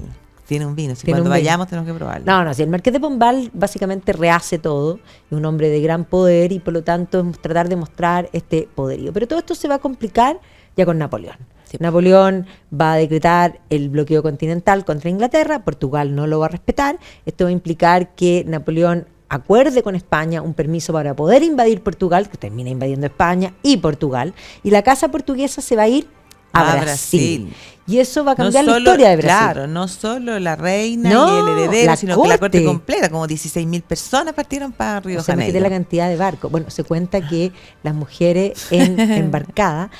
S2: Tiene un vino, cuando vayamos tenemos que probarlo.
S1: No, si el Marqués de Pombal básicamente rehace todo, es un hombre de gran poder y por lo tanto es tratar de mostrar este poderío. Pero todo esto se va a complicar ya con Napoleón. Sí. Napoleón va a decretar el bloqueo continental contra Inglaterra, Portugal no lo va a respetar, esto va a implicar que Napoleón acuerde con España un permiso para poder invadir Portugal, que termina invadiendo España y Portugal, y la casa portuguesa se va a ir a Brasil. Y eso va a cambiar la historia de Brasil.
S2: Claro, no solo la reina y el heredero, sino que la corte completa, como 16.000 personas partieron para Río de Janeiro.
S1: Imagínate la cantidad de barcos. Bueno, se cuenta que las mujeres embarcadas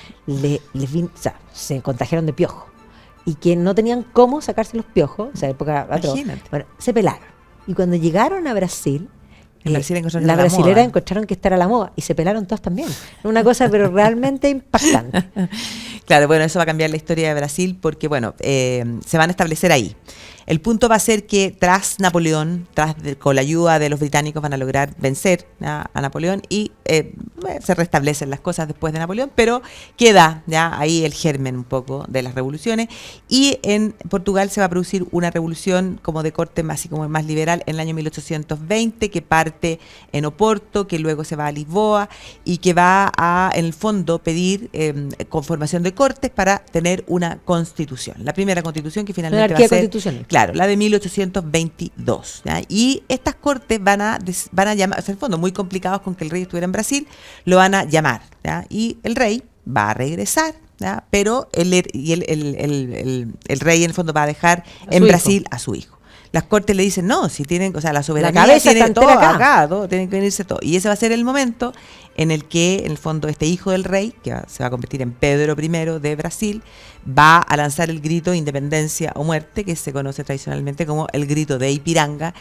S1: se contagiaron de piojo y que no tenían cómo sacarse los piojos, esa época atroz. Bueno, se pelaron. Y cuando llegaron a Brasil, las brasileras encontraron que esta era la moda y se pelaron todas también. Una cosa pero realmente impactante.
S2: Claro, bueno, eso va a cambiar la historia de Brasil porque, bueno, se van a establecer ahí. El punto va a ser que tras Napoleón, con la ayuda de los británicos, van a lograr vencer a Napoleón y se restablecen las cosas después de Napoleón, pero queda ya ahí el germen un poco de las revoluciones. Y en Portugal se va a producir una revolución como de corte así como más liberal en el año 1820, que parte en Oporto, que luego se va a Lisboa y que va a, en el fondo, pedir conformación de cortes para tener una constitución. La primera constitución que finalmente va a ser, claro, la de 1822. ¿ya? Y estas cortes van a llamar, o sea, en el fondo, muy complicados con que el rey estuviera en Brasil, lo van a llamar. ¿ya? Y el rey va a regresar, ¿ya? Pero el rey en el fondo va a dejar en Brasil a su hijo. Las cortes le dicen, no, si tienen, o sea, la soberanía tiene todo acá, todo, tienen que venirse todo. Y ese va a ser el momento en el que, en el fondo, este hijo del rey, que se va a convertir en Pedro I de Brasil, va a lanzar el grito de independencia o muerte, que se conoce tradicionalmente como el grito de Ipiranga,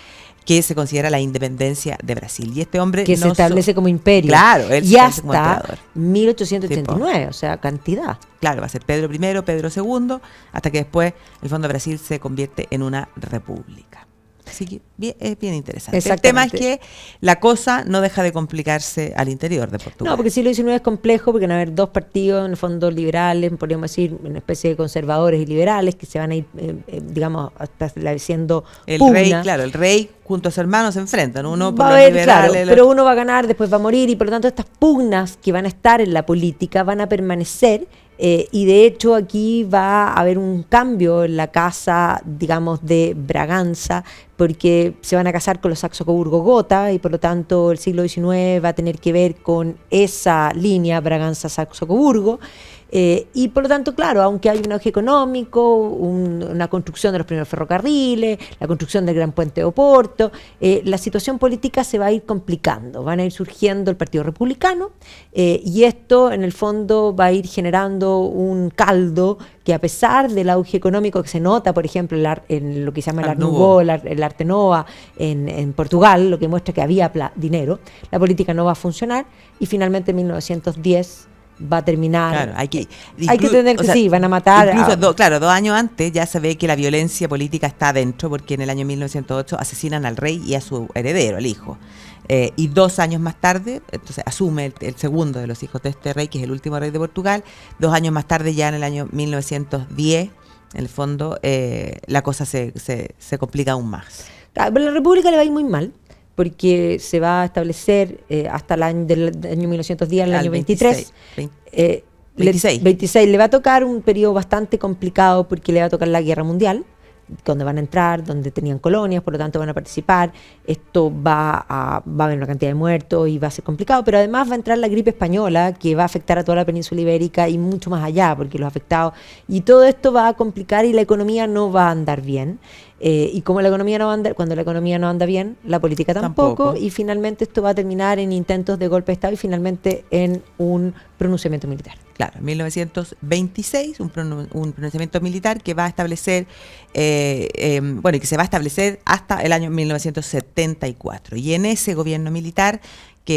S2: que se considera la independencia de Brasil. Y este hombre...
S1: Que se establece como imperio.
S2: Claro, él
S1: y hasta 1889, sí, o sea, cantidad.
S2: Claro, va a ser Pedro I, Pedro II, hasta que después el fondo de Brasil se convierte en una república. Así que es bien interesante. El tema es que la cosa no deja de complicarse al interior de Portugal.
S1: No, porque el siglo XIX es complejo, porque van a haber dos partidos, en el fondo liberales, podríamos decir, una especie de conservadores y liberales, que se van a ir, digamos, hasta estableciendo pugna.
S2: El rey junto a su hermano se enfrentan, uno por
S1: va
S2: los
S1: a haber,
S2: liberales.
S1: Claro, pero uno va a ganar, después va a morir, y por lo tanto estas pugnas que van a estar en la política van a permanecer. Y de hecho aquí va a haber un cambio en la casa, digamos, de Braganza, porque se van a casar con los Saxo-Coburgo-Gotha y por lo tanto el siglo XIX va a tener que ver con esa línea Braganza-Saxo-Coburgo. Y por lo tanto, claro, aunque hay un auge económico, una construcción de los primeros ferrocarriles, la construcción del gran puente de Oporto, la situación política se va a ir complicando, van a ir surgiendo el Partido Republicano, y esto en el fondo va a ir generando un caldo que, a pesar del auge económico que se nota, por ejemplo, en lo que se llama el Art Nouveau, el Arte Nova en Portugal, lo que muestra que había dinero, la política no va a funcionar, y finalmente en 1910 va a terminar.
S2: Claro, hay que
S1: tener que, sí, van a matar.
S2: Incluso, 2 años antes ya se ve que la violencia política está adentro, porque en el año 1908 asesinan al rey y a su heredero, el hijo. Y 2 años más tarde, entonces asume el segundo de los hijos de este rey, que es el último rey de Portugal. 2 años más tarde, ya en el año 1910, en el fondo, la cosa se complica aún más.
S1: Pero a la República le va a ir muy mal, porque se va a establecer hasta el año, del año 1910 al año 23. 26. Le va a tocar un periodo bastante complicado, porque le va a tocar la Guerra Mundial, donde van a entrar, donde tenían colonias, por lo tanto van a participar. Esto va a haber una cantidad de muertos y va a ser complicado, pero además va a entrar la gripe española, que va a afectar a toda la península ibérica y mucho más allá, porque los afectados, y todo esto va a complicar, y la economía no va a andar bien. Y como la economía no anda, cuando la economía no anda bien, la política tampoco, y finalmente esto va a terminar en intentos de golpe de Estado y finalmente en un pronunciamiento militar.
S2: Claro, en 1926, un pronunciamiento militar que va a establecer, y que se va a establecer hasta el año 1974. Y en ese gobierno militar,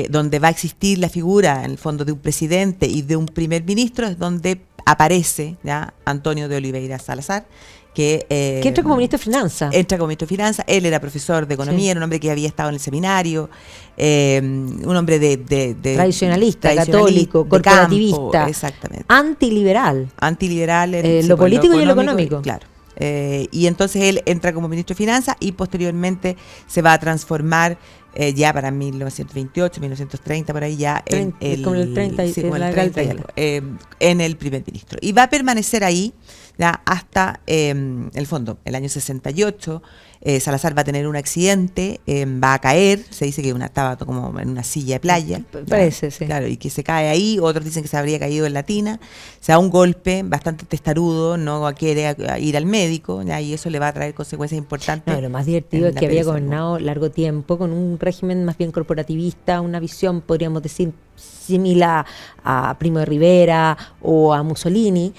S2: donde va a existir la figura, en el fondo, de un presidente y de un primer ministro, es donde aparece ya Antonio de Oliveira Salazar, que
S1: entra como ministro de Finanzas.
S2: Entra como ministro de Finanzas. Él era profesor de economía, sí. Era un hombre que había estado en el seminario, un hombre de
S1: tradicionalista, católico, corporativista,
S2: campo, exactamente,
S1: antiliberal
S2: en
S1: lo político y lo económico.
S2: Claro. Y entonces él entra como ministro de Finanzas y posteriormente se va a transformar ya para 1928, 1930, por ahí ya en el 30 en el primer ministro. Y va a permanecer ahí ya hasta el fondo, el año 68. Salazar va a tener un accidente, va a caer, se dice que estaba como en una silla de playa.
S1: Parece, sí.
S2: Claro, y que se cae ahí, otros dicen que se habría caído en la tina, se da un golpe bastante testarudo, no quiere ir al médico, ¿ya? Y eso le va a traer consecuencias importantes.
S1: No, lo más divertido es que había gobernado largo tiempo con un régimen más bien corporativista, una visión, podríamos decir, similar a Primo de Rivera o a Mussolini,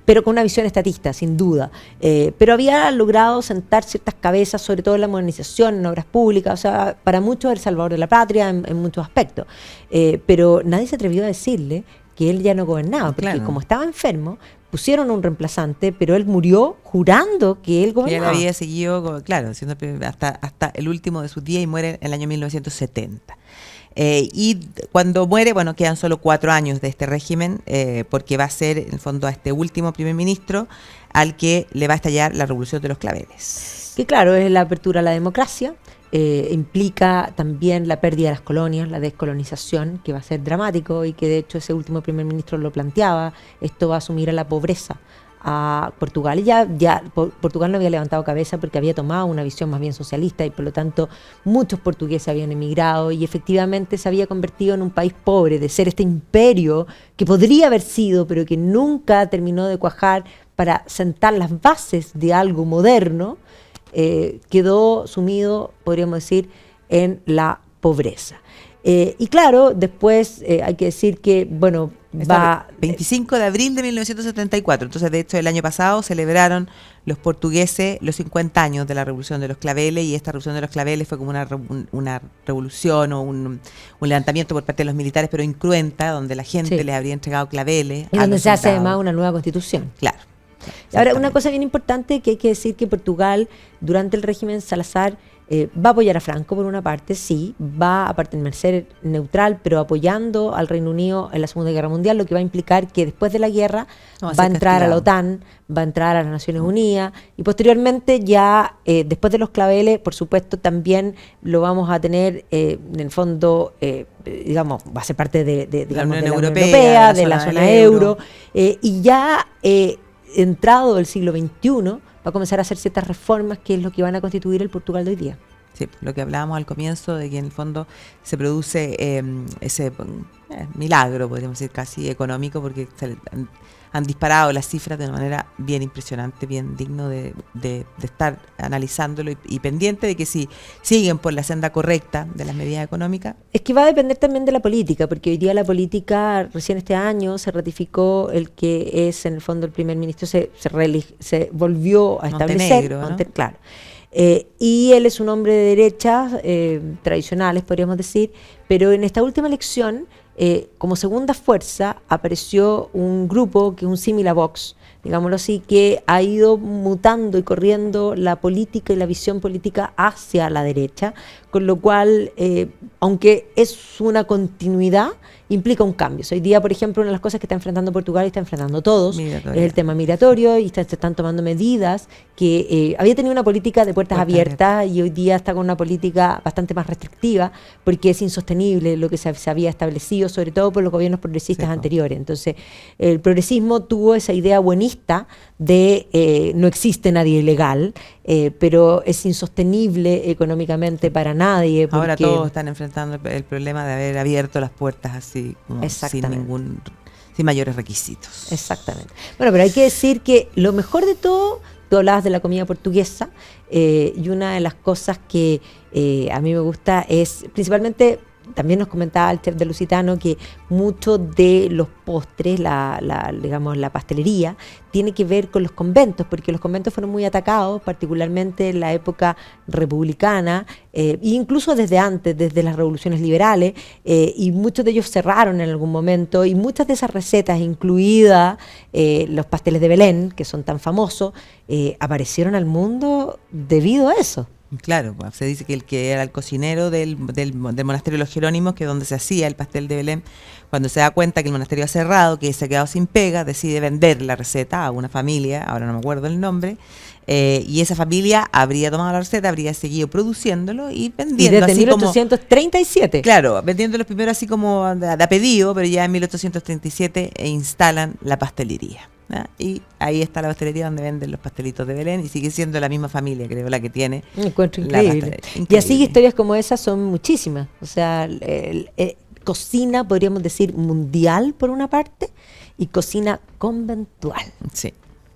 S1: pero con una visión estatista, sin duda. Pero había logrado sentar ciertas cabezas, sobre todo en la modernización, en obras públicas, o sea, para muchos el salvador de la patria en muchos aspectos. Pero nadie se atrevió a decirle que él ya no gobernaba, porque como estaba enfermo, pusieron un reemplazante, pero él murió jurando que él gobernaba.
S2: Que él había seguido, claro, siendo hasta el último de sus días y muere en el año 1970. Y cuando muere, bueno, quedan solo 4 años de este régimen, porque va a ser, en el fondo, a este último primer ministro al que le va a estallar la revolución de los claveles.
S1: Que claro, es la apertura a la democracia, implica también la pérdida de las colonias, la descolonización, que va a ser dramático y que de hecho ese último primer ministro lo planteaba. Esto va a sumir a la pobreza a Portugal. Y ya Portugal no había levantado cabeza porque había tomado una visión más bien socialista y por lo tanto muchos portugueses habían emigrado y efectivamente se había convertido en un país pobre, de ser este imperio que podría haber sido, pero que nunca terminó de cuajar para sentar las bases de algo moderno. Quedó sumido, podríamos decir, en la pobreza. Y claro, después hay que decir que, bueno, va...
S2: 25 de abril de 1974, entonces de hecho el año pasado celebraron los portugueses los 50 años de la Revolución de los Claveles, y esta Revolución de los Claveles fue como una revolución o un levantamiento por parte de los militares, pero incruenta, donde la gente les habría entregado claveles.
S1: Y donde se hace además una nueva constitución.
S2: Claro.
S1: Ahora, una cosa bien importante que hay que decir, que Portugal, durante el régimen Salazar, va a apoyar a Franco por una parte, sí, va a permanecer neutral, pero apoyando al Reino Unido en la Segunda Guerra Mundial, lo que va a implicar que después de la guerra va a entrar a la OTAN, va a entrar a las Naciones Unidas, y posteriormente ya, después de los claveles, por supuesto, también lo vamos a tener, en el fondo, digamos, va a ser parte de la Unión Europea, de la zona euro, y ya... entrado el siglo XXI, va a comenzar a hacer ciertas reformas que es lo que van a constituir el Portugal de hoy día.
S2: Sí, lo que hablábamos al comienzo, de que en el fondo se produce ese milagro, podríamos decir, casi económico, porque han disparado las cifras de una manera bien impresionante, bien digno de estar analizándolo y pendiente de que si siguen por la senda correcta de las medidas económicas.
S1: Es que va a depender también de la política, porque hoy día la política, recién este año se ratificó el que es en el fondo el primer ministro, se volvió a establecer.
S2: Montenegro, ¿no?
S1: Claro. Y él es un hombre de derechas tradicionales, podríamos decir, pero en esta última elección, como segunda fuerza, apareció un grupo que es un símil a Vox, digámoslo así, que ha ido mutando y corriendo la política y la visión política hacia la derecha, con lo cual, aunque es una continuidad, implica un cambio. Hoy día, por ejemplo, una de las cosas que está enfrentando Portugal y está enfrentando todos es el tema migratorio, y se están tomando medidas que había tenido una política de puertas abiertas y hoy día está con una política bastante más restrictiva, porque es insostenible lo que se había establecido, sobre todo por los gobiernos progresistas anteriores. Entonces, el progresismo tuvo esa idea buenista de no existe nadie ilegal, pero es insostenible económicamente para nadie.
S2: Ahora todos están enfrentando el problema de haber abierto las puertas así, como sin mayores requisitos.
S1: Exactamente. Bueno, pero hay que decir que lo mejor de todo, tú hablabas de la comida portuguesa, y una de las cosas que a mí me gusta es, principalmente, también nos comentaba el chef de Lusitano, que muchos de los postres, digamos, la pastelería, tiene que ver con los conventos, porque los conventos fueron muy atacados, particularmente en la época republicana, e incluso desde antes, desde las revoluciones liberales, y muchos de ellos cerraron en algún momento, y muchas de esas recetas, incluidas los pasteles de Belén, que son tan famosos, aparecieron al mundo debido a eso.
S2: Claro, pues, se dice que el que era el cocinero del monasterio de los Jerónimos, que es donde se hacía el pastel de Belén, cuando se da cuenta que el monasterio ha cerrado, que se ha quedado sin pega, decide vender la receta a una familia, ahora no me acuerdo el nombre, y esa familia habría tomado la receta, habría seguido produciéndolo y vendiendo.
S1: Y desde 1837.
S2: Claro, vendiéndolo primero así como a pedido, pero ya en 1837 instalan la pastelería. Y ahí está la pastelería donde venden los pastelitos de Belén, y sigue siendo la misma familia, creo, la que tiene.
S1: Me encuentro increíble. Y así historias como esas son muchísimas. O sea, cocina, podríamos decir, mundial por una parte, y cocina conventual.
S2: Sí.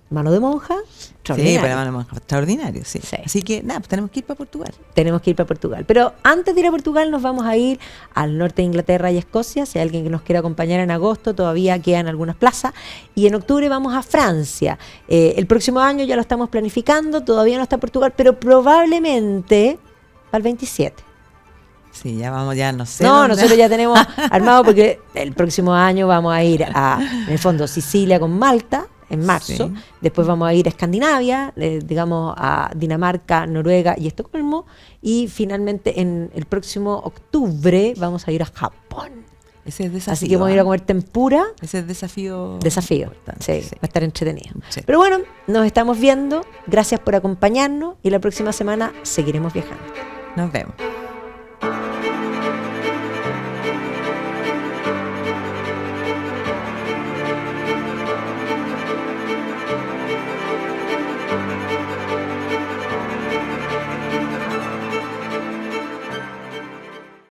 S1: Mano de monja,
S2: extraordinario. Sí, pero mano de monja, extraordinario, sí. Así que, nada, pues tenemos que ir para Portugal.
S1: Tenemos que ir para Portugal. Pero antes de ir a Portugal nos vamos a ir al norte de Inglaterra y Escocia. Si hay alguien que nos quiera acompañar en agosto, todavía quedan algunas plazas. Y en octubre vamos a Francia. El próximo año ya lo estamos planificando, todavía no está Portugal, pero probablemente para el 27.
S2: Sí, ya vamos, ya no sé.
S1: No, nosotros ya tenemos armado, porque el próximo año vamos a ir a, en el fondo, Sicilia con Malta, en marzo.
S2: Sí.
S1: Después vamos a ir a Escandinavia, digamos a Dinamarca, Noruega y Estocolmo. Y finalmente en el próximo octubre vamos a ir a Japón.
S2: Ese es desafío.
S1: Así que vamos a ir a comer tempura.
S2: Ese es desafío.
S1: Desafío,
S2: importante,
S1: sí, va a estar entretenido.
S2: Sí.
S1: Pero bueno, nos estamos viendo. Gracias por acompañarnos y la próxima semana seguiremos viajando.
S2: Nos vemos.